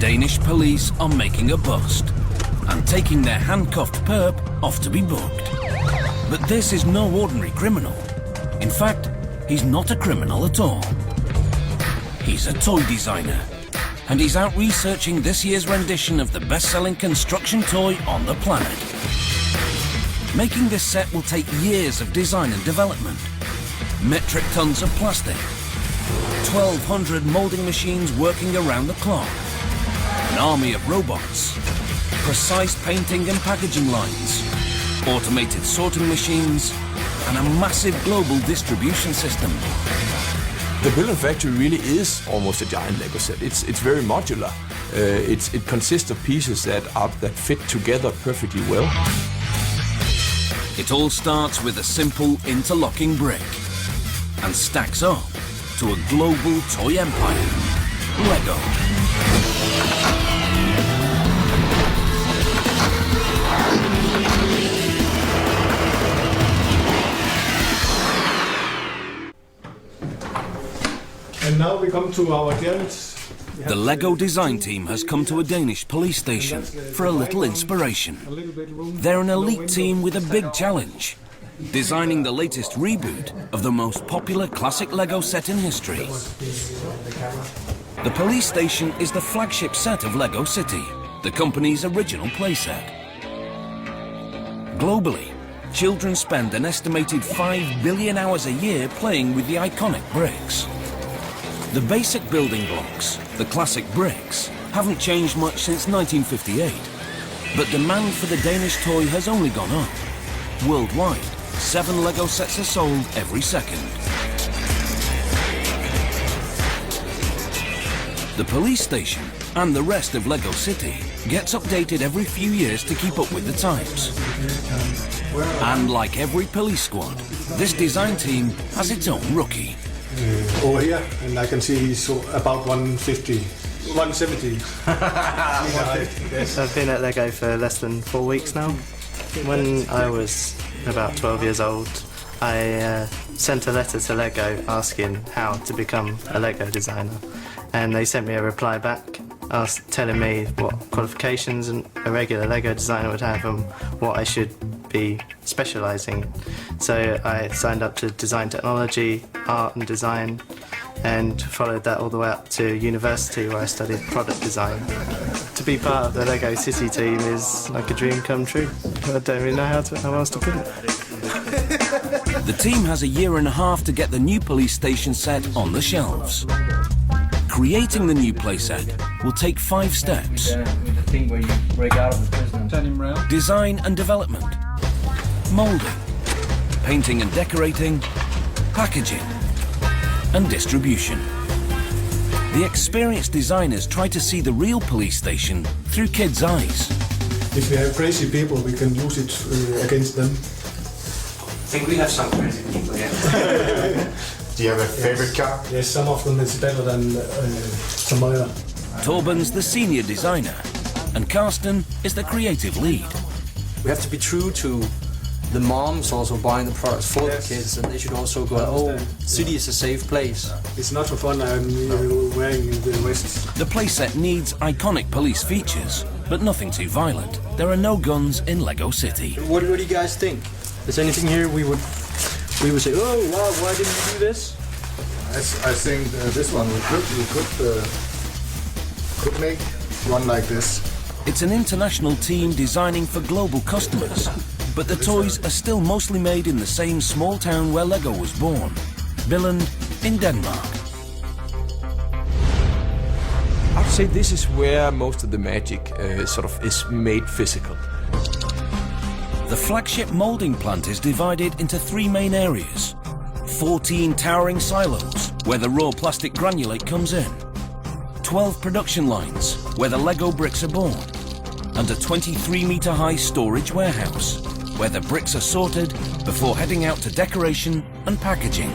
Danish police are making a bust and taking their handcuffed perp off to be booked. But this is no ordinary criminal. In fact, he's not a criminal at all. He's a toy designer, and he's out researching this year's rendition of the best-selling construction toy on the planet. Making this set will take years of design and development, metric tons of plastic, 1,200 moulding machines working around the clock, an army of robots, precise painting and packaging lines, automated sorting machines, and a massive global distribution system. The Billund factory really is almost a giant Lego set. It's very modular. It consists of pieces that fit together perfectly well. It all starts with a simple interlocking brick and stacks up to a global toy empire, Lego. And now we come to our challenge. The Lego design team has come to a Danish police station for a little inspiration. They're an elite team with a big challenge, designing the latest reboot of the most popular classic Lego set in history. The police station is the flagship set of Lego City, the company's original playset. Globally, children spend an estimated 5 billion hours a year playing with the iconic bricks. The basic building blocks, the classic bricks, haven't changed much since 1958. But demand for the Danish toy has only gone up. Worldwide, 7 Lego sets are sold every second. The police station and the rest of Lego City gets updated every few years to keep up with the times. And like every police squad, this design team has its own rookie. Over here, and I can see he's about 150, 170. Yes. I've been at Lego for less than 4 weeks now. When I was about 12 years old, I sent a letter to Lego asking how to become a Lego designer, and they sent me a reply back telling me what qualifications a regular Lego designer would have and what I should be specialising in. So I signed up to design technology, art and design, and followed that all the way up to university where I studied product design. To be part of the Lego City team is like a dream come true. I don't really know how else to put it. The team has a year and a half to get the new police station set on the shelves. Creating the new playset will take 5 steps. Design and development, moulding, painting and decorating, packaging, and distribution. The experienced designers try to see the real police station through kids' eyes. If we have crazy people, we can use it against them. I think we have some crazy people here. Do you have a favorite car? Yes, some of them is better than some other. Torben's the senior designer, and Carsten is the creative lead. We have to be true to the moms also buying the products for the kids, and they should also go, oh, city is a safe place. It's not for fun, I'm wearing the vest. The playset needs iconic police features, but nothing too violent. There are no guns in Lego City. What do you guys think? Is there anything here we would say, oh wow, why didn't you do this? I think this one we could make one like this. It's an international team designing for global customers, but the toys are still mostly made in the same small town where Lego was born, Billund in Denmark. I would say this is where most of the magic is made physical. The flagship moulding plant is divided into 3 main areas. 14 towering silos, where the raw plastic granulate comes in. 12 production lines, where the Lego bricks are born. And a 23-metre-high storage warehouse, where the bricks are sorted before heading out to decoration and packaging.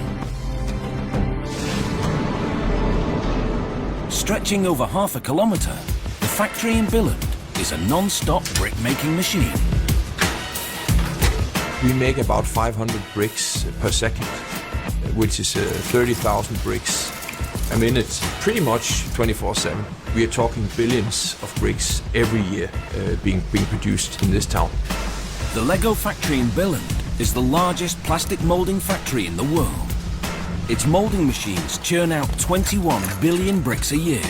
Stretching over half a kilometre, the factory in Billund is a non-stop brick-making machine. We make about 500 bricks per second, which is 30,000 bricks I mean, it's pretty much 24/7. We are talking billions of bricks every year being produced in this town. The Lego factory in Billund is the largest plastic moulding factory in the world. Its moulding machines churn out 21 billion bricks a year.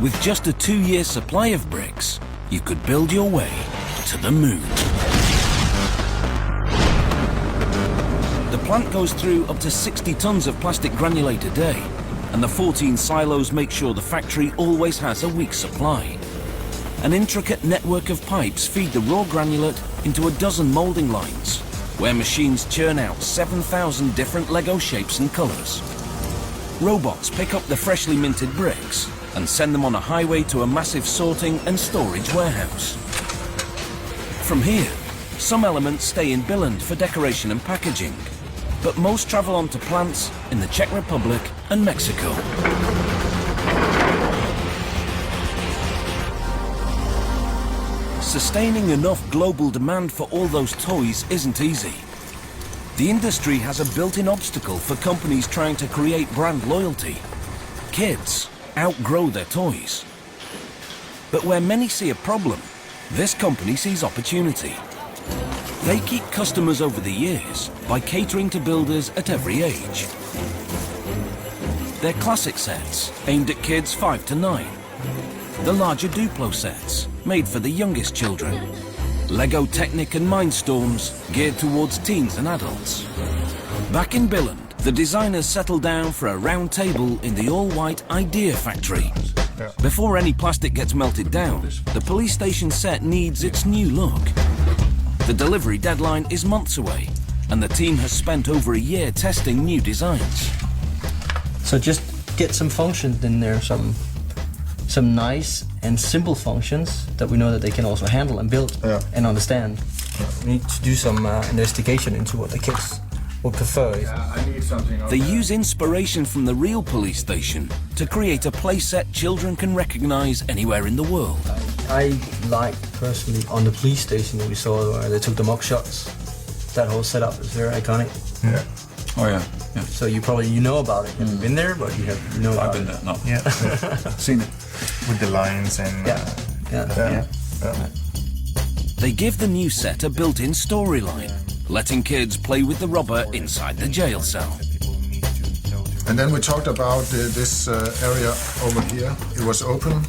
With just a 2-year supply of bricks, you could build your way to the moon. The plant goes through up to 60 tons of plastic granulate a day, and the 14 silos make sure the factory always has a week's supply. An intricate network of pipes feed the raw granulate into a dozen moulding lines, where machines churn out 7,000 different Lego shapes and colours. Robots pick up the freshly minted bricks and send them on a highway to a massive sorting and storage warehouse. From here, some elements stay in Billund for decoration and packaging, but most travel on to plants in the Czech Republic and Mexico. Sustaining enough global demand for all those toys isn't easy. The industry has a built-in obstacle for companies trying to create brand loyalty. Kids outgrow their toys. But where many see a problem, this company sees opportunity. They keep customers over the years by catering to builders at every age. They're classic sets aimed at kids 5 to 9. The larger Duplo sets, made for the youngest children. Lego Technic and Mindstorms, geared towards teens and adults. Back in Billund, the designers settle down for a round table in the all-white Idea factory. Before any plastic gets melted down, the police station set needs its new look. The delivery deadline is months away, and the team has spent over a year testing new designs. So just get some functions in there, some nice and simple functions that we know that they can also handle and build and understand. We need to do some investigation into what the kids would prefer. I need something. They use inspiration from the real police station to create a playset children can recognize anywhere in the world. I like personally on the police station that we saw where they took the mock shots. That whole setup is very iconic. Yeah. Oh yeah. So you know about it. You haven't been there, but you know about I've been it. there. No. Yeah. Seen it. With the lines and. Yeah. They give the new set a built-in storyline, letting kids play with the rubber inside the jail cell. And then we talked about this area over here. It was open,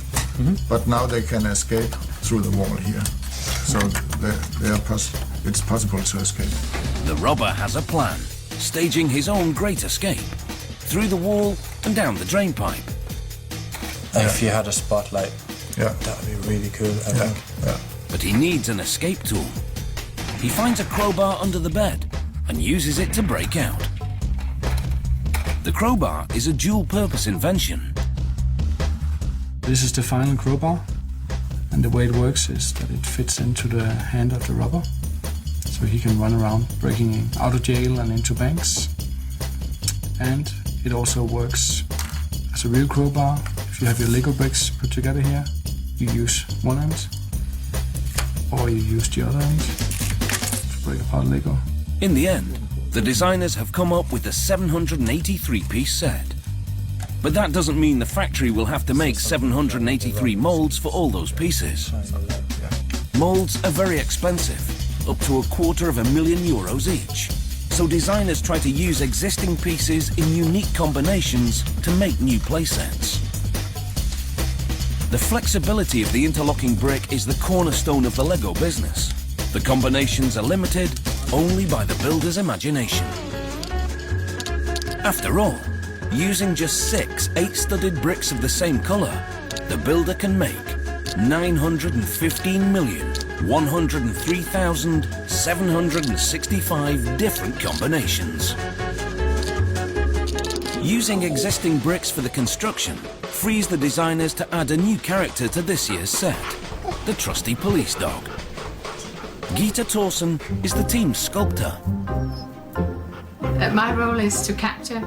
but now they can escape through the wall here. So it's possible to escape. The robber has a plan, staging his own great escape, through the wall and down the drain pipe. If you had a spotlight, that would be really cool, I think. Yeah. But he needs an escape tool. He finds a crowbar under the bed and uses it to break out. The crowbar is a dual-purpose invention. This is the final crowbar, and the way it works is that it fits into the hand of the robber, so he can run around breaking out of jail and into banks. And it also works as a real crowbar. If you have your Lego bricks put together here, you use one end, or you use the other end to break apart Lego. In the end, the designers have come up with a 783-piece set. But that doesn't mean the factory will have to make 783 molds for all those pieces. Molds are very expensive, up to €250,000 each. So designers try to use existing pieces in unique combinations to make new playsets. The flexibility of the interlocking brick is the cornerstone of the Lego business. The combinations are limited only by the builder's imagination. After all, using just 6 8-studded bricks of the same colour, the builder can make 915,103,765 different combinations. Using existing bricks for the construction frees the designers to add a new character to this year's set, the trusty police dog. Gita Thorsen is the team's sculptor. My role is to capture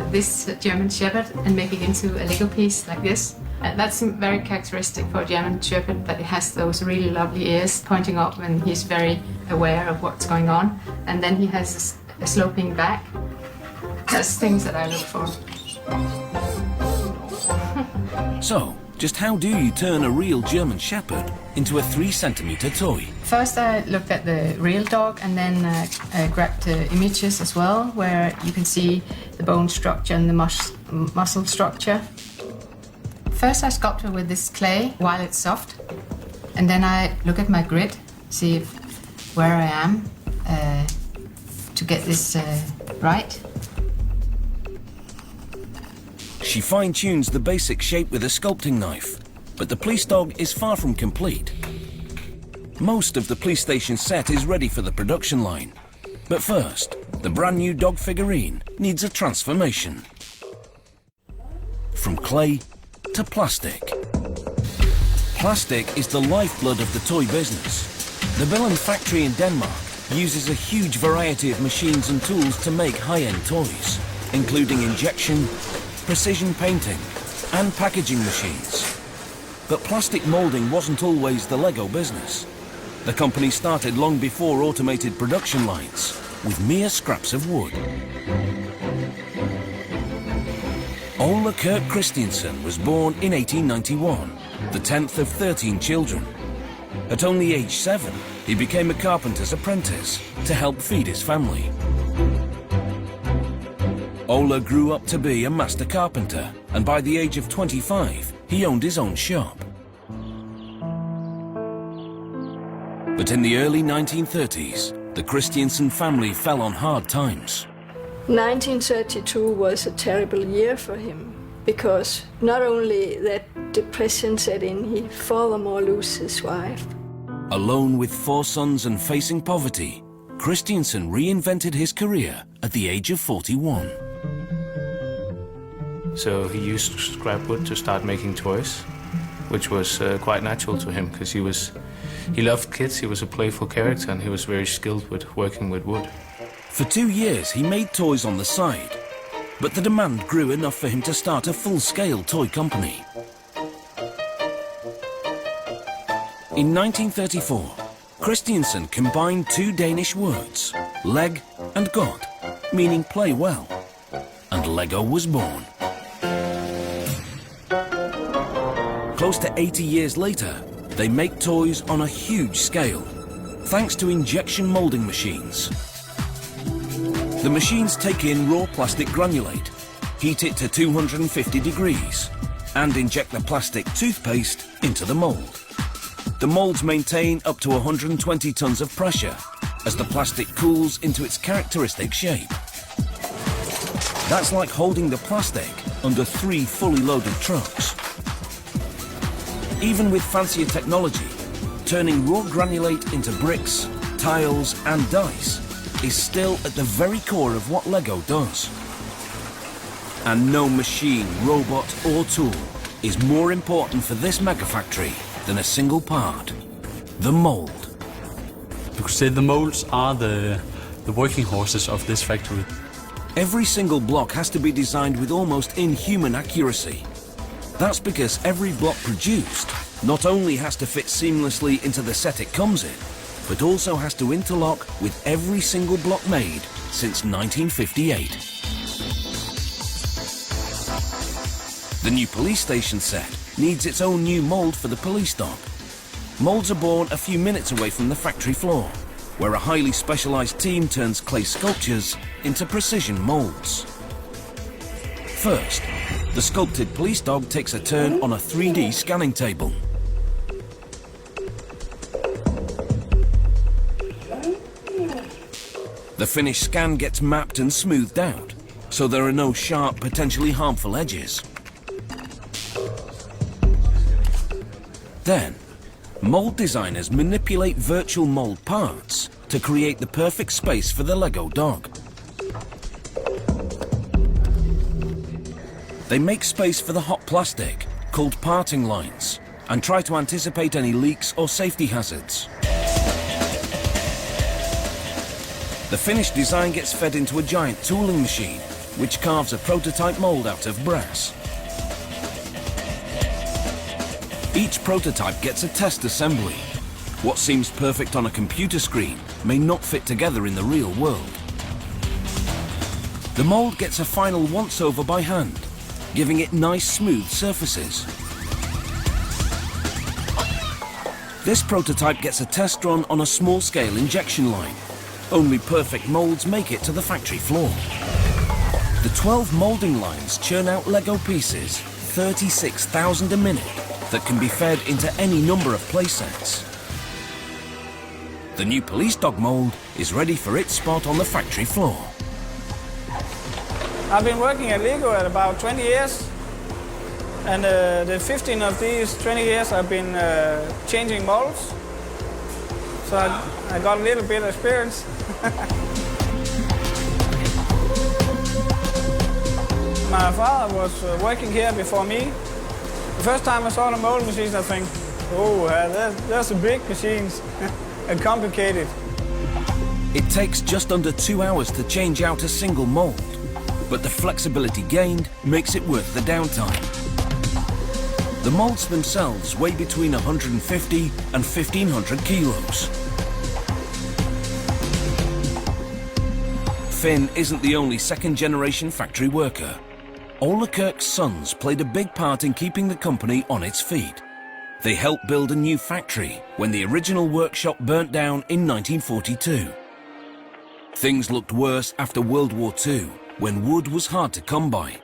this German Shepherd and make it into a Lego piece like this. That's very characteristic for a German Shepherd, that it has those really lovely ears pointing up when he's very aware of what's going on. And then he has a sloping back. That's things that I look for. So, just how do you turn a real German Shepherd into a 3-centimeter toy? First I looked at the real dog and then grabbed images as well, where you can see the bone structure and the muscle structure. First I sculpted with this clay while it's soft, and then I look at my grid, see where I am to get this right. She fine-tunes the basic shape with a sculpting knife, but the police dog is far from complete. Most of the police station set is ready for the production line. But first, the brand new dog figurine needs a transformation. From clay to plastic. Plastic is the lifeblood of the toy business. The Billund factory in Denmark uses a huge variety of machines and tools to make high-end toys, including injection, precision painting, and packaging machines. But plastic moulding wasn't always the Lego business. The company started long before automated production lines, with mere scraps of wood. Ole Kurt Christiansen was born in 1891, the 10th of 13 children. At only age 7, he became a carpenter's apprentice to help feed his family. Ole grew up to be a master carpenter, and by the age of 25, he owned his own shop. But in the early 1930s, the Christiansen family fell on hard times. 1932 was a terrible year for him, because not only that depression set in, he furthermore lost his wife. Alone with 4 sons and facing poverty, Christiansen reinvented his career at the age of 41. So he used scrap wood to start making toys, which was quite natural to him because he loved kids, he was a playful character, and he was very skilled with working with wood. For 2 years he made toys on the side, but the demand grew enough for him to start a full-scale toy company. In 1934, Christiansen combined 2 Danish words, leg and god, meaning play well, and Lego was born. Close to 80 years later, they make toys on a huge scale, thanks to injection molding machines. The machines take in raw plastic granulate, heat it to 250 degrees, and inject the plastic toothpaste into the mold. The molds maintain up to 120 tons of pressure as the plastic cools into its characteristic shape. That's like holding the plastic under 3 fully loaded trucks. Even with fancier technology, turning raw granulate into bricks, tiles and dice is still at the very core of what Lego does. And no machine, robot or tool is more important for this mega factory than a single part, the mold. You could say the molds are the working horses of this factory. Every single block has to be designed with almost inhuman accuracy. That's because every block produced not only has to fit seamlessly into the set it comes in, but also has to interlock with every single block made since 1958. The new police station set needs its own new mould for the police dog. Moulds are born a few minutes away from the factory floor, where a highly specialised team turns clay sculptures into precision moulds. First, the sculpted police dog takes a turn on a 3D scanning table. The finished scan gets mapped and smoothed out, so there are no sharp, potentially harmful edges. Then, mould designers manipulate virtual mould parts to create the perfect space for the Lego dog. They make space for the hot plastic, called parting lines, and try to anticipate any leaks or safety hazards. The finished design gets fed into a giant tooling machine, which carves a prototype mould out of brass. Each prototype gets a test assembly. What seems perfect on a computer screen may not fit together in the real world. The mould gets a final once-over by hand, giving it nice smooth surfaces. This prototype gets a test run on a small-scale injection line. Only perfect molds make it to the factory floor. The 12 molding lines churn out Lego pieces, 36,000 a minute, that can be fed into any number of playsets. The new police dog mold is ready for its spot on the factory floor. I've been working at Lego at about 20 years, and the 15 of these 20 years I've been changing molds, so I got a little bit of experience. My father was working here before me. The first time I saw the mold machines, I think, oh, that's a big machines and complicated. It takes just under 2 hours to change out a single mold, but the flexibility gained makes it worth the downtime. The molds themselves weigh between 150 and 1,500 kilos. Finn isn't the only second-generation factory worker. Ole Kirk's sons played a big part in keeping the company on its feet. They helped build a new factory when the original workshop burnt down in 1942. Things looked worse after World War II, when wood was hard to come by.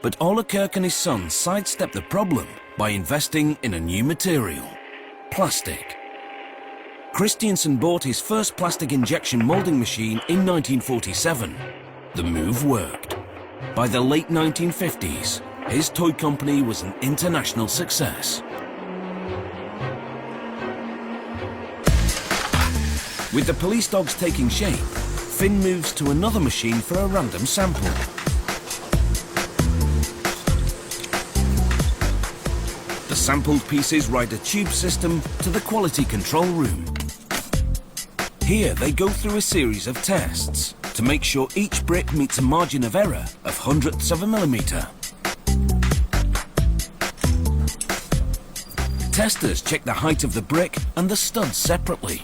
But Ole Kirk and his sons sidestepped the problem by investing in a new material: plastic. Christiansen bought his first plastic injection molding machine in 1947. The move worked. By the late 1950s, his toy company was an international success. With the police dogs taking shape, Finn moves to another machine for a random sample. The sampled pieces ride a tube system to the quality control room. Here they go through a series of tests to make sure each brick meets a margin of error of hundredths of a millimetre. Testers check the height of the brick and the studs separately.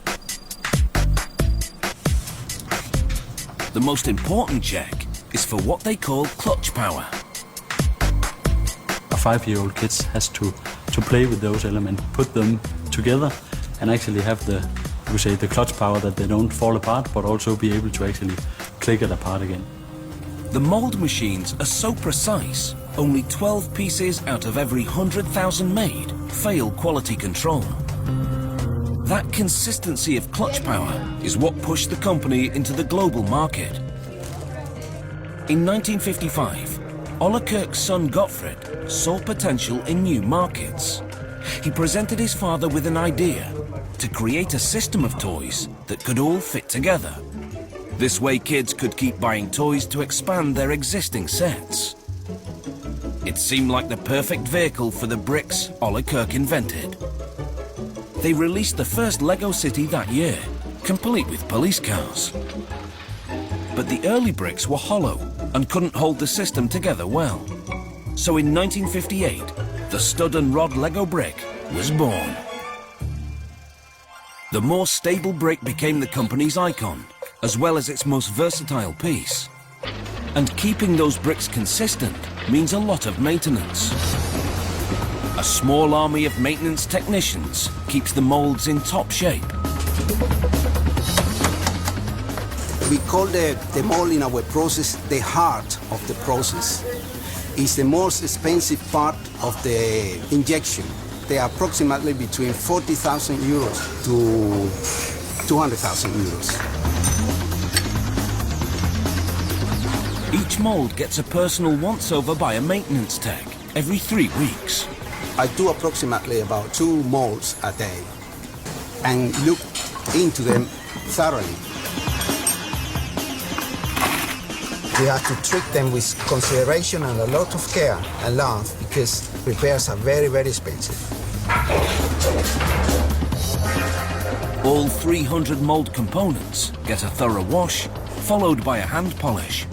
The most important check is for what they call clutch power. A 5-year-old kid has to play with those elements, put them together, and actually have the clutch power that they don't fall apart, but also be able to actually click it apart again. The mold machines are so precise, only 12 pieces out of every 100,000 made fail quality control. That consistency of clutch power is what pushed the company into the global market. In 1955, Ole Kirk's son Gottfried saw potential in new markets. He presented his father with an idea to create a system of toys that could all fit together. This way kids could keep buying toys to expand their existing sets. It seemed like the perfect vehicle for the bricks Ole Kirk invented. They released the first Lego City that year, complete with police cars. But the early bricks were hollow and couldn't hold the system together well. So in 1958, the stud and rod Lego brick was born. The more stable brick became the company's icon, as well as its most versatile piece. And keeping those bricks consistent means a lot of maintenance. A small army of maintenance technicians keeps the molds in top shape. We call the mold in our process the heart of the process. It's the most expensive part of the injection. They are approximately between 40,000 euros to 200,000 euros. Each mold gets a personal once-over by a maintenance tech every 3 weeks. I do approximately about 2 molds a day and look into them thoroughly. We have to treat them with consideration and a lot of care and love because repairs are very, very expensive. All 300 mold components get a thorough wash, followed by a hand polish.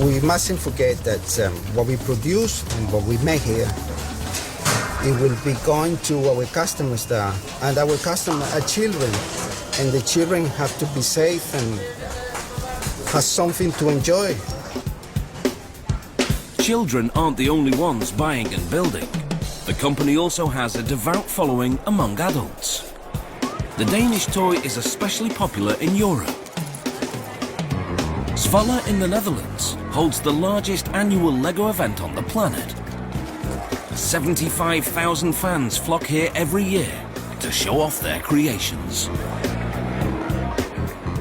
We mustn't forget that what we produce and what we make here, it will be going to our customers there, and our customers are children, and the children have to be safe and have something to enjoy. children aren't the only ones buying and building. The company also has a devout following among adults. The Danish toy is especially popular in Europe. Zwolle in the Netherlands holds the largest annual LEGO event on the planet. 75,000 fans flock here every year to show off their creations.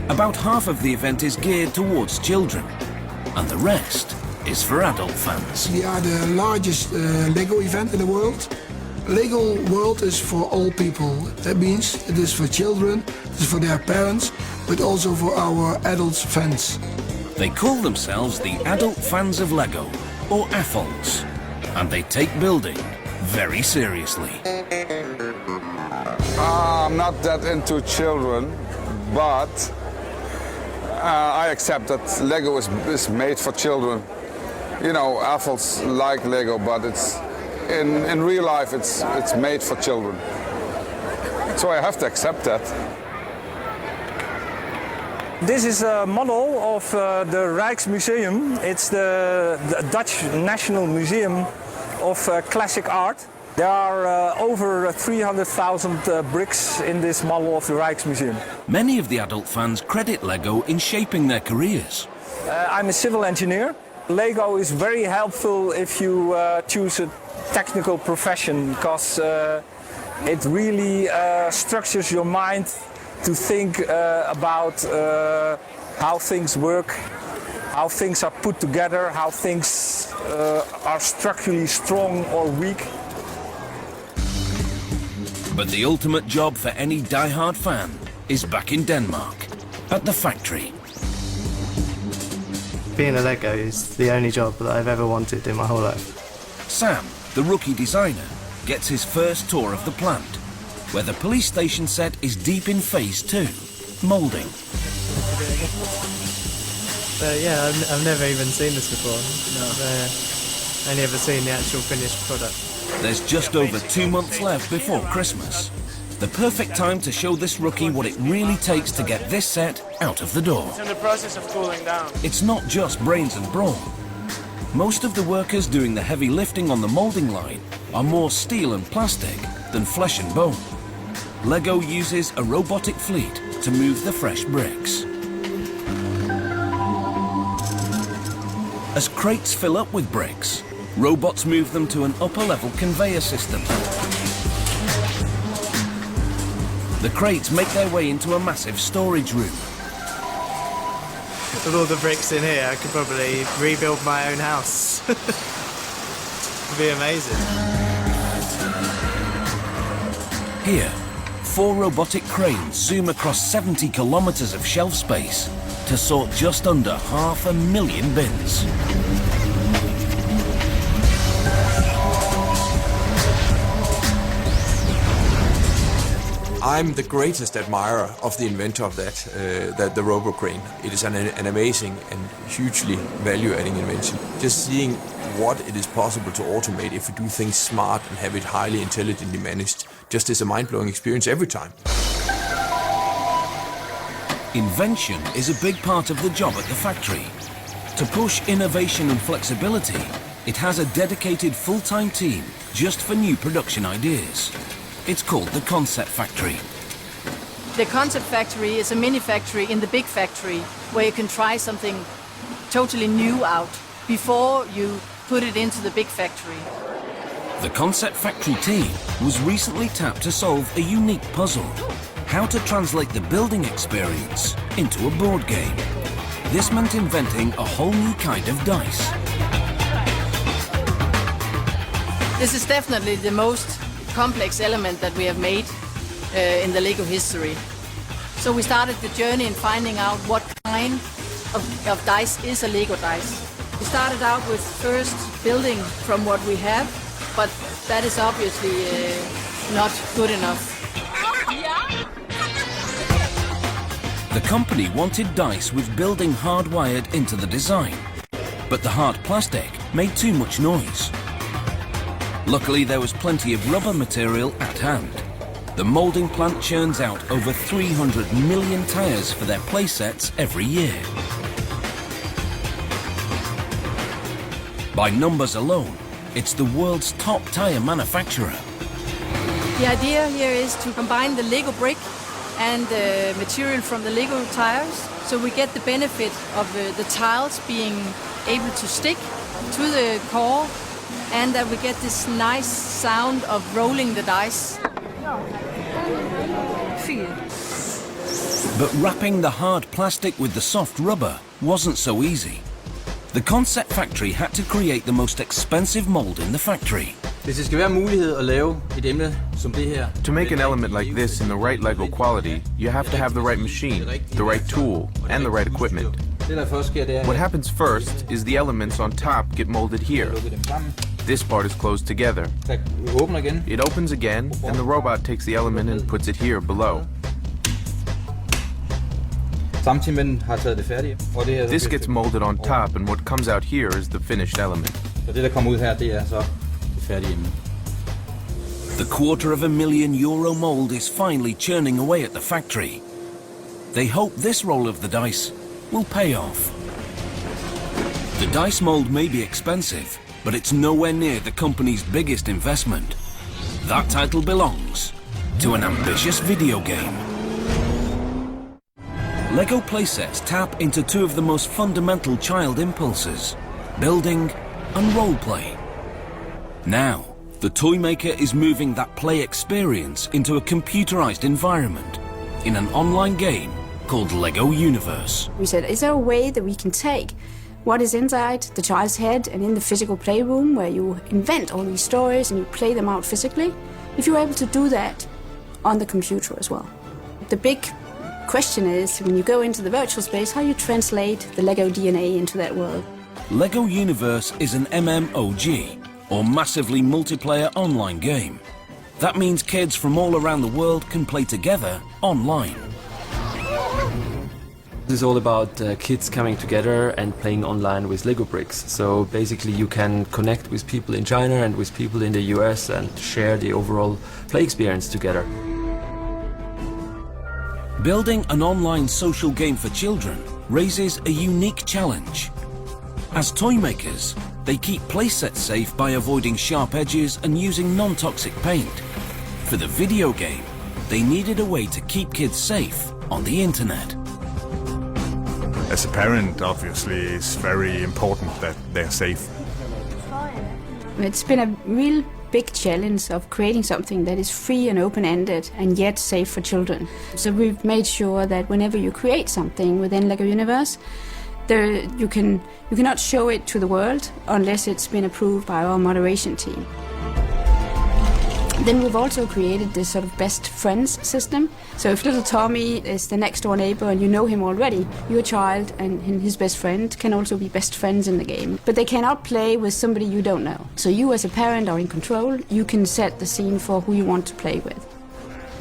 About half of the event is geared towards children, and the rest is for adult fans. We are the largest LEGO event in the world. LEGO World is for all people. That means it is for children, it is for their parents, but also for our adult fans. They call themselves the Adult Fans of LEGO, or AFOLs, and they take building very seriously. I'm not that into children, but I accept that LEGO is made for children. You know, AFOLs like LEGO, but it's in real life it's made for children. So I have to accept that. This is a model of the Rijksmuseum. It's the Dutch National Museum of Classic Art. There are over 300,000 bricks in this model of the Rijksmuseum. Many of the adult fans credit LEGO in shaping their careers. I'm a civil engineer. LEGO is very helpful if you choose a technical profession, because it really structures your mind to think about how things work, how things are put together, how things are structurally strong or weak. But the ultimate job for any die-hard fan is back in Denmark, at the factory. Being a Lego is the only job that I've ever wanted in my whole life. Sam, the rookie designer, gets his first tour of the plant, where the police station set is deep in phase 2, moulding. Yeah, I've never even seen this before. No. I've only ever seen the actual finished product. There's just over 2 months left before Christmas. The perfect time to show this rookie what it really takes to get this set out of the door. It's in the process of cooling down. It's not just brains and brawn. Most of the workers doing the heavy lifting on the moulding line are more steel and plastic than flesh and bone. LEGO uses a robotic fleet to move the fresh bricks. As crates fill up with bricks, robots move them to an upper-level conveyor system. The crates make their way into a massive storage room. With all the bricks in here, I could probably rebuild my own house. It'd be amazing. Here, 4 robotic cranes zoom across 70 kilometers of shelf space to sort just under 500,000 bins. I'm the greatest admirer of the inventor of the RoboCrane. It is an amazing and hugely value-adding invention. Just seeing what it is possible to automate if you do things smart and have it highly intelligently managed just is a mind-blowing experience every time. Invention is a big part of the job at the factory. To push innovation and flexibility, it has a dedicated full-time team just for new production ideas. It's called the Concept Factory. The Concept Factory is a mini factory in the big factory where you can try something totally new out before you put it into the big factory. The Concept Factory team was recently tapped to solve a unique puzzle: how to translate the building experience into a board game. This meant inventing a whole new kind of dice. This is definitely the most complex element that we have made in the LEGO history. So we started the journey in finding out what kind of dice is a LEGO dice. We started out with first building from what we have, but that is obviously not good enough. The company wanted dice with building hardwired into the design, but the hard plastic made too much noise. Luckily, there was plenty of rubber material at hand. The moulding plant churns out over 300 million tyres for their playsets every year. By numbers alone, it's the world's top tyre manufacturer. The idea here is to combine the Lego brick and the material from the Lego tires, so we get the benefit of the tiles being able to stick to the core, and that we get this nice sound of rolling the dice. But wrapping the hard plastic with the soft rubber wasn't so easy. The concept factory had to create the most expensive mold in the factory. Hvis det skal være mulighed at lave et emne som det her. To make an element like this in the right Lego quality, you have to have the right machine, the right tool, and the right equipment. What happens first is the elements on top get molded here. This part is closed together. It opens again, and the robot takes the element and puts it here below. This gets molded on top, and what comes out here is the finished element. The €250,000 mold is finally churning away at the factory. They hope this roll of the dice will pay off. The dice mold may be expensive, but it's nowhere near the company's biggest investment. That title belongs to an ambitious video game. Lego playsets tap into two of the most fundamental child impulses, building and roleplay. Now, the toy maker is moving that play experience into a computerized environment in an online game called Lego Universe. We said, is there a way that we can take what is inside the child's head and in the physical playroom where you invent all these stories and you play them out physically, if you're able to do that on the computer as well? The big question is, when you go into the virtual space, how you translate the Lego DNA into that world. Lego Universe is an MMOG, or massively multiplayer online game. That means kids from all around the world can play together online. This is all about kids coming together and playing online with Lego bricks. So basically you can connect with people in China and with people in the US and share the overall play experience together. Building an online social game for children raises a unique challenge. As toy makers, they keep playsets safe by avoiding sharp edges and using non-toxic paint. For the video game, they needed a way to keep kids safe on the internet. As a parent, obviously, it's very important that they're safe. It's been a real big challenge of creating something that is free and open-ended and yet safe for children. So we've made sure that whenever you create something within Lego Universe, you cannot show it to the world unless it's been approved by our moderation team. Then we've also created this sort of best friends system. So if little Tommy is the next door neighbor and you know him already, your child and his best friend can also be best friends in the game. But they cannot play with somebody you don't know. So you as a parent are in control. You can set the scene for who you want to play with.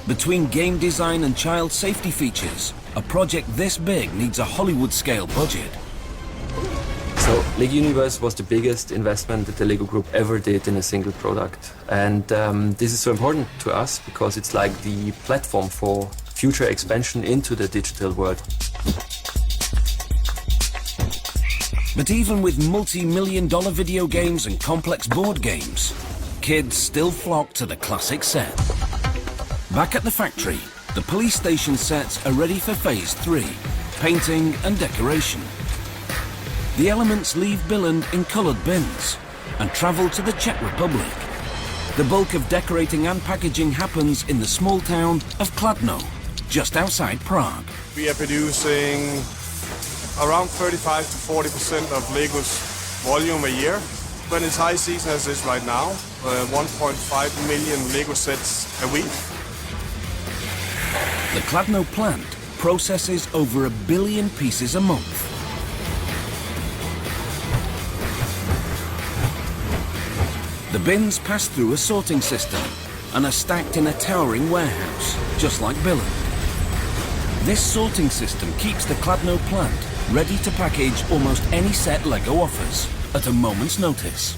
Between game design and child safety features, a project this big needs a Hollywood-scale budget. So Lego Universe was the biggest investment that the Lego Group ever did in a single product. And this is so important to us because it's like the platform for future expansion into the digital world. But even with multi-million-dollar video games and complex board games, kids still flock to the classic set. Back at the factory, the police station sets are ready for Phase 3, painting and decoration. The elements leave Billund in coloured bins and travel to the Czech Republic. The bulk of decorating and packaging happens in the small town of Kladno, just outside Prague. We are producing around 35 to 40% of Lego's volume a year. When it's high season as is right now, 1.5 million Lego sets a week. The Kladno plant processes over 1 billion pieces a month. The bins pass through a sorting system and are stacked in a towering warehouse, just like Billund. This sorting system keeps the Kladno plant ready to package almost any set Lego offers at a moment's notice.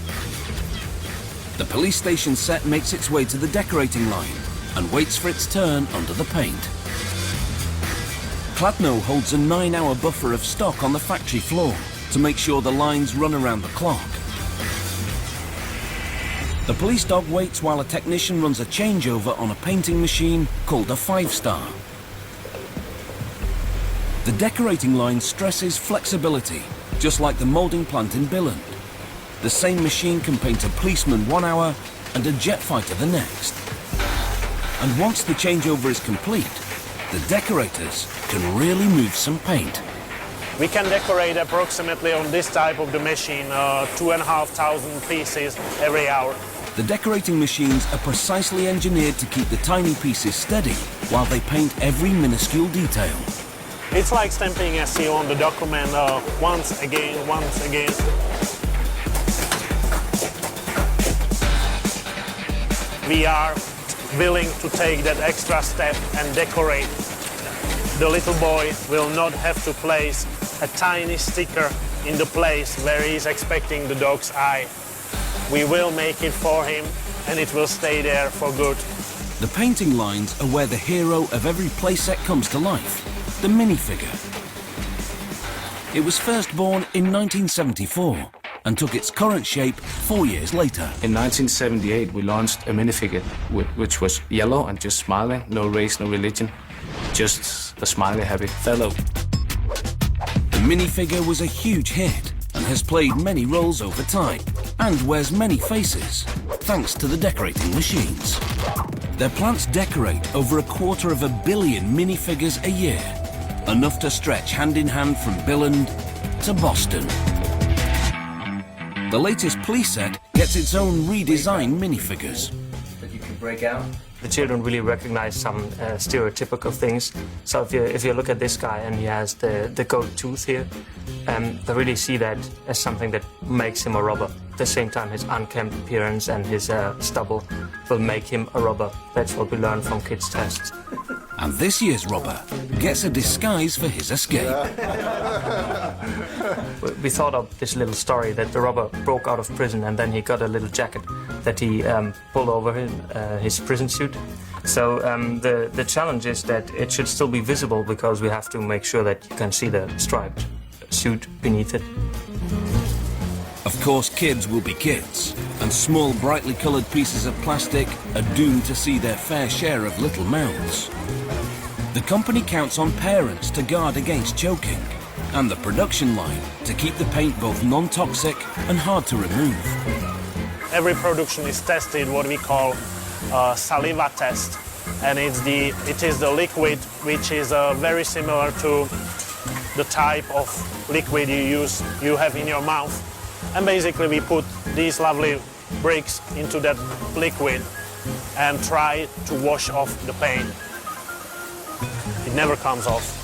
The police station set makes its way to the decorating line and waits for its turn under the paint. Kladno holds a 9-hour buffer of stock on the factory floor to make sure the lines run around the clock. The police dog waits while a technician runs a changeover on a painting machine called a 5-star. The decorating line stresses flexibility, just like the moulding plant in Billund. The same machine can paint a policeman 1 hour and a jet fighter the next. And once the changeover is complete, the decorators can really move some paint. We can decorate approximately on this type of the machine 2,500 pieces every hour. The decorating machines are precisely engineered to keep the tiny pieces steady while they paint every minuscule detail. It's like stamping SEO on the document once again. We are willing to take that extra step and decorate. The little boy will not have to place a tiny sticker in the place where he is expecting the dog's eye. We will make it for him and it will stay there for good. The painting lines are where the hero of every playset comes to life, the minifigure. It was first born in 1974 and took its current shape 4 years later. In 1978, we launched a minifigure which was yellow and just smiling, no race, no religion, just a smiley, happy fellow. The minifigure was a huge hit and has played many roles over time and wears many faces, thanks to the decorating machines. Their plants decorate over 250 million minifigures a year, enough to stretch hand in hand from Billund to Boston. The latest police set gets its own redesigned minifigures. That you can break out. The children really recognize some stereotypical things. So if you look at this guy and he has the gold tooth here, they really see that as something that makes him a robber. At the same time, his unkempt appearance and his stubble will make him a robber. That's what we learn from kids' tests. And this year's robber gets a disguise for his escape. We thought of this little story that the robber broke out of prison and then he got a little jacket that he pulled over his prison suit. So the challenge is that it should still be visible because we have to make sure that you can see the striped suit beneath it. Of course, kids will be kids, and small, brightly coloured pieces of plastic are doomed to see their fair share of little mouths. The company counts on parents to guard against choking, and the production line to keep the paint both non-toxic and hard to remove. Every production is tested what we call saliva test, and it is the liquid which is very similar to the type of liquid you have in your mouth. And basically we put these lovely bricks into that liquid and try to wash off the paint. It never comes off.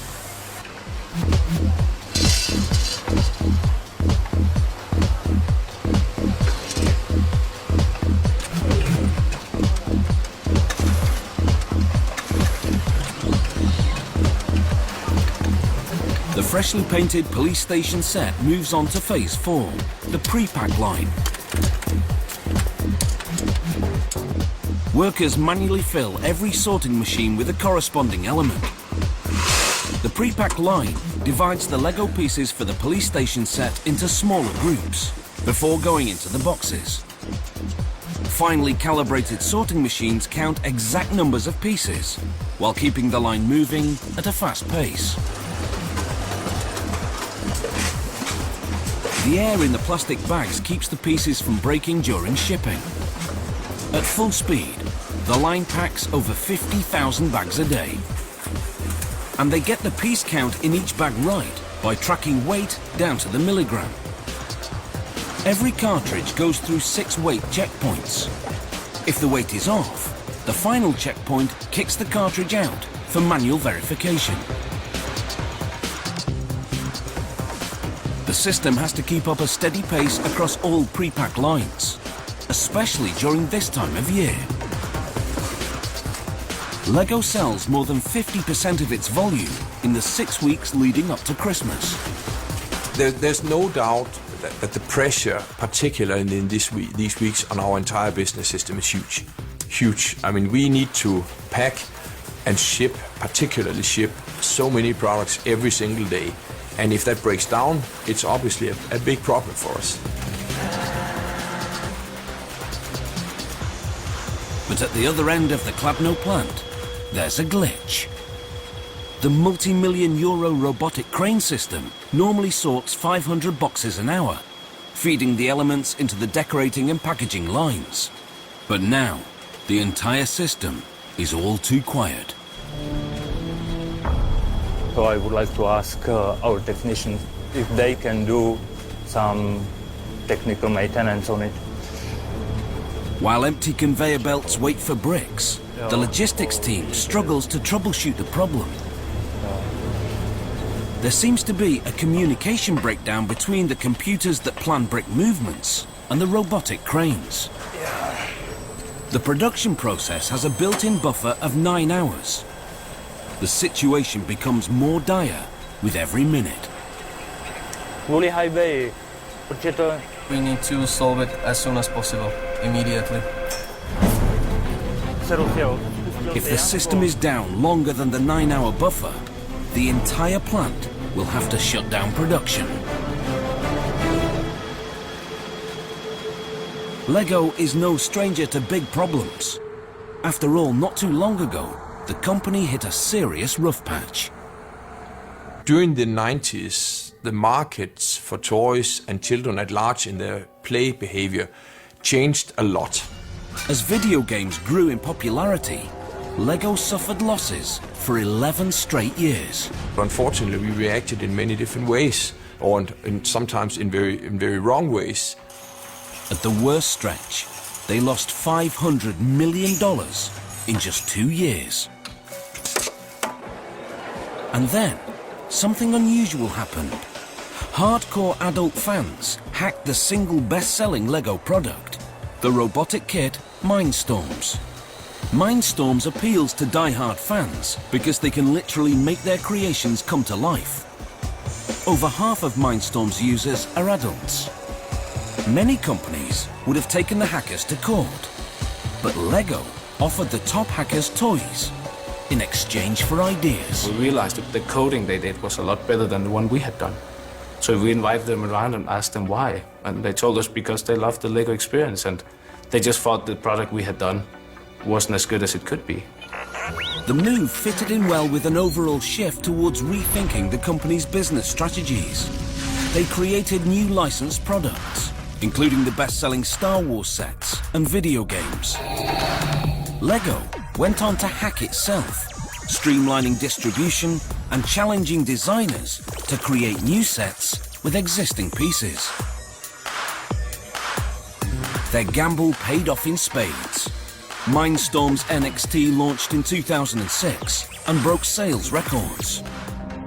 The freshly painted police station set moves on to phase 4, the pre-pack line. Workers manually fill every sorting machine with a corresponding element. The pre-pack line divides the Lego pieces for the police station set into smaller groups before going into the boxes. Finely calibrated sorting machines count exact numbers of pieces while keeping the line moving at a fast pace. The air in the plastic bags keeps the pieces from breaking during shipping. At full speed, the line packs over 50,000 bags a day. And they get the piece count in each bag right by tracking weight down to the milligram. Every cartridge goes through 6 weight checkpoints. If the weight is off, the final checkpoint kicks the cartridge out for manual verification. The system has to keep up a steady pace across all pre-pack lines, especially during this time of year. Lego sells more than 50% of its volume in the 6 weeks leading up to Christmas. There's no doubt that the pressure, particularly in these weeks, on our entire business system is huge. Huge. I mean, we need to pack and ship, particularly ship, so many products every single day. And if that breaks down, it's obviously a big problem for us. But at the other end of the Kladno plant, there's a glitch. The multi-million euro robotic crane system normally sorts 500 boxes an hour, feeding the elements into the decorating and packaging lines. But now, the entire system is all too quiet. So I would like to ask our technicians if they can do some technical maintenance on it. While empty conveyor belts wait for bricks, the logistics team struggles to troubleshoot the problem. There seems to be a communication breakdown between the computers that plan brick movements and the robotic cranes. The production process has a built-in buffer of 9 hours. The situation becomes more dire with every minute. Woolly Highway, we need to solve it as soon as possible, immediately. If the system is down longer than the 9-hour buffer, the entire plant will have to shut down production. Lego is no stranger to big problems. After all, not too long ago, the company hit a serious rough patch. During the 90s, the markets for toys and children at large in their play behavior changed a lot. As video games grew in popularity, Lego suffered losses for 11 straight years. Unfortunately, we reacted in many different ways, or sometimes in very wrong ways. At the worst stretch, they lost $500 million in just 2 years. And then, something unusual happened. Hardcore adult fans hacked the single best-selling Lego product, the robotic kit Mindstorms. Mindstorms appeals to die-hard fans because they can literally make their creations come to life. Over half of Mindstorms users are adults. Many companies would have taken the hackers to court, but Lego offered the top hackers toys in exchange for ideas. We realized that the coding they did was a lot better than the one we had done. So we invited them around and asked them why. And they told us because they loved the Lego experience and they just thought the product we had done wasn't as good as it could be. The move fitted in well with an overall shift towards rethinking the company's business strategies. They created new licensed products, including the best-selling Star Wars sets and video games. Lego went on to hack itself, streamlining distribution and challenging designers to create new sets with existing pieces. Their gamble paid off in spades. Mindstorms NXT launched in 2006 and broke sales records.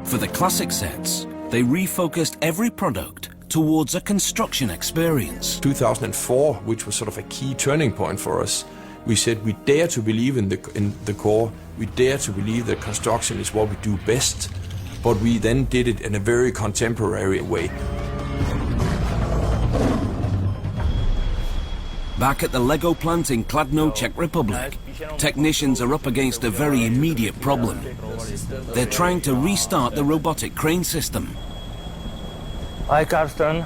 For the classic sets, they refocused every product towards a construction experience. 2004, which was sort of a key turning point for us, we said we dare to believe in the core, we dare to believe that construction is what we do best, but we then did it in a very contemporary way. Back at the Lego plant in Kladno, Czech Republic, technicians are up against a very immediate problem. They're trying to restart the robotic crane system. Hi, Karsten.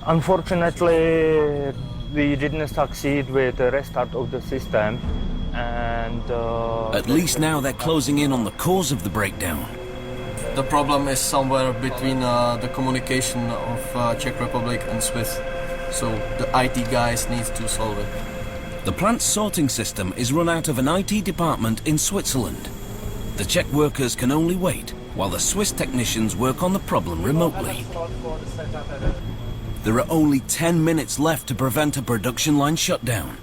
Unfortunately, we didn't succeed with the restart of the system, and at least now they're closing in on the cause of the breakdown. The problem is somewhere between the communication of Czech Republic and Swiss, so the IT guys need to solve it. The plant's sorting system is run out of an IT department in Switzerland. The Czech workers can only wait while the Swiss technicians work on the problem remotely. There are only 10 minutes left to prevent a production line shutdown.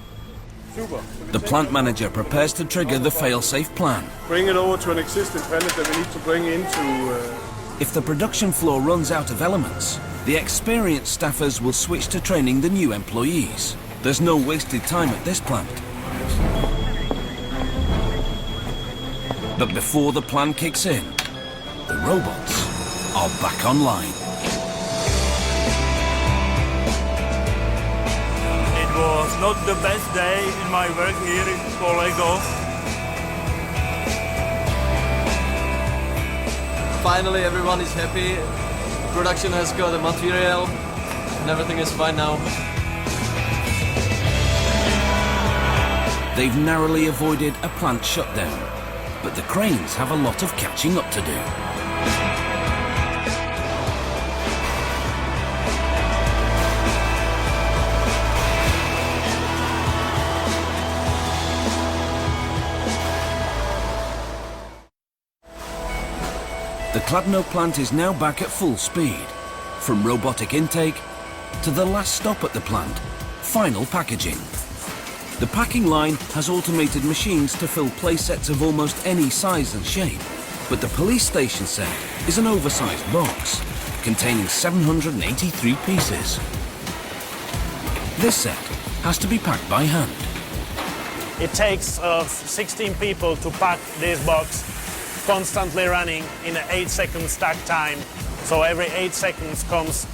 The plant manager prepares to trigger the fail-safe plan. Bring it over to an existing pallet that we need to bring into... If the production floor runs out of elements, the experienced staffers will switch to training the new employees. There's no wasted time at this plant. But before the plan kicks in, the robots are back online. it was not the best day in my work here for Lego. Finally, everyone is happy. Production has got the material, and everything is fine now. They've narrowly avoided a plant shutdown, but the cranes have a lot of catching up to do. The Kladno plant is now back at full speed, from robotic intake to the last stop at the plant, final packaging. The packing line has automated machines to fill playsets of almost any size and shape, but the police station set is an oversized box containing 783 pieces. This set has to be packed by hand. It takes 16 people to pack this box, constantly running in an 8-second stack time. So every 8 seconds comes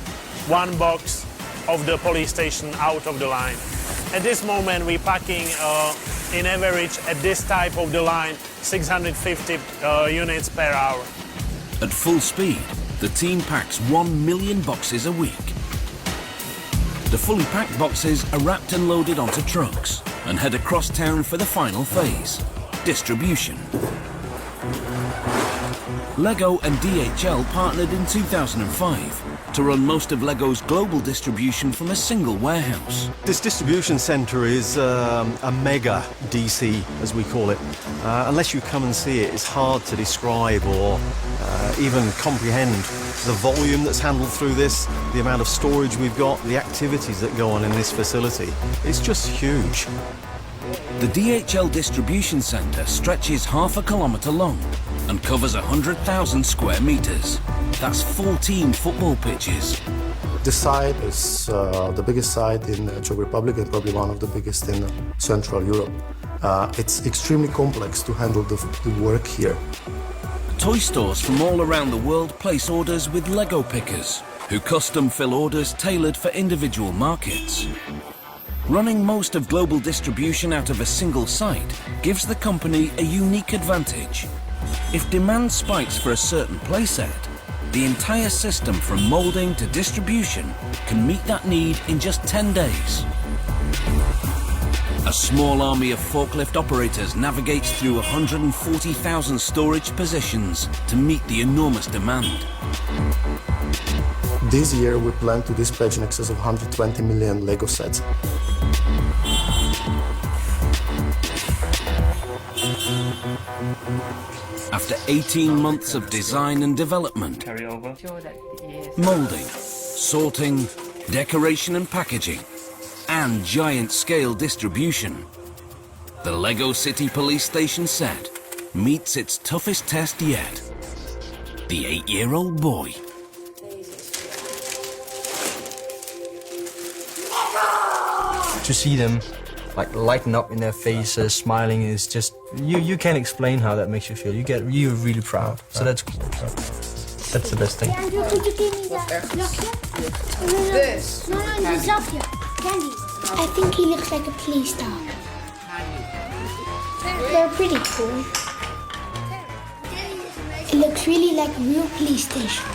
one box of the police station out of the line. At this moment we're packing in average at this type of the line 650 units per hour. At full speed, the team packs 1 million boxes a week. The fully packed boxes are wrapped and loaded onto trucks and head across town for the final phase, distribution. LEGO and DHL partnered in 2005 to run most of LEGO's global distribution from a single warehouse. This distribution centre is a mega DC, as we call it. Unless you come and see it, it's hard to describe or even comprehend the volume that's handled through this, the amount of storage we've got, the activities that go on in this facility. It's just huge. The DHL distribution centre stretches half a kilometre long and covers 100,000 square metres. That's 14 football pitches. This site is the biggest site in the Czech Republic and probably one of the biggest in Central Europe. It's extremely complex to handle the work here. Toy stores from all around the world place orders with LEGO pickers, who custom fill orders tailored for individual markets. Running most of global distribution out of a single site gives the company a unique advantage. If demand spikes for a certain playset, the entire system from moulding to distribution can meet that need in just 10 days. A small army of forklift operators navigates through 140,000 storage positions to meet the enormous demand. This year we plan to dispatch in excess of 120 million LEGO sets. After 18 months of design and development, moulding, sorting, decoration and packaging, and giant-scale distribution, the LEGO City Police Station set meets its toughest test yet. The 8-year-old boy. To see them like lighten up in their faces, smiling is just you can't explain how that makes you feel. You're really proud. So that's cool. That's the best thing. This. No, candies. I think he looks like a police dog. They're pretty cool. It looks really like a real police station.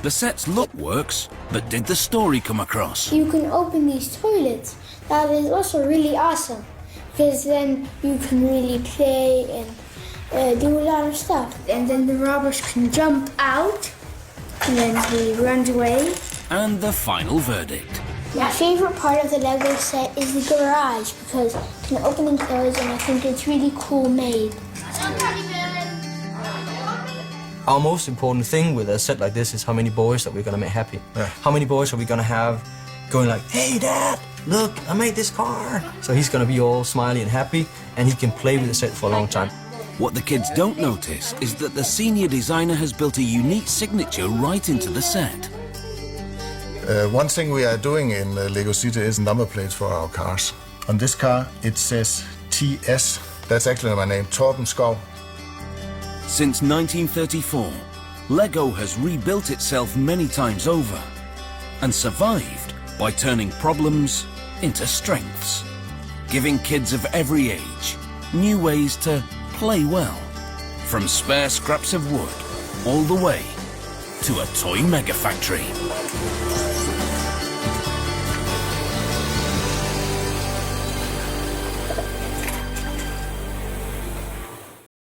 The set's look works, but did the story come across? You can open these toilets. That is also really awesome, because then you can really play and do a lot of stuff. And then the robbers can jump out, and then he runs away. And the final verdict. My favorite part of the LEGO set is the garage, because you can open and close, and I think it's really cool made. Our most important thing with a set like this is how many boys that we're gonna make happy. Yeah. How many boys are we gonna have going like, hey Dad, look, I made this car. So he's gonna be all smiley and happy, and he can play with the set for a long time. What the kids don't notice is that the senior designer has built a unique signature right into the set. One thing we are doing in LEGO City is number plates for our cars. On this car it says TS. That's actually my name, Torben Skov. Since 1934, LEGO has rebuilt itself many times over and survived by turning problems into strengths, giving kids of every age new ways to play well, from spare scraps of wood all the way to a toy mega factory.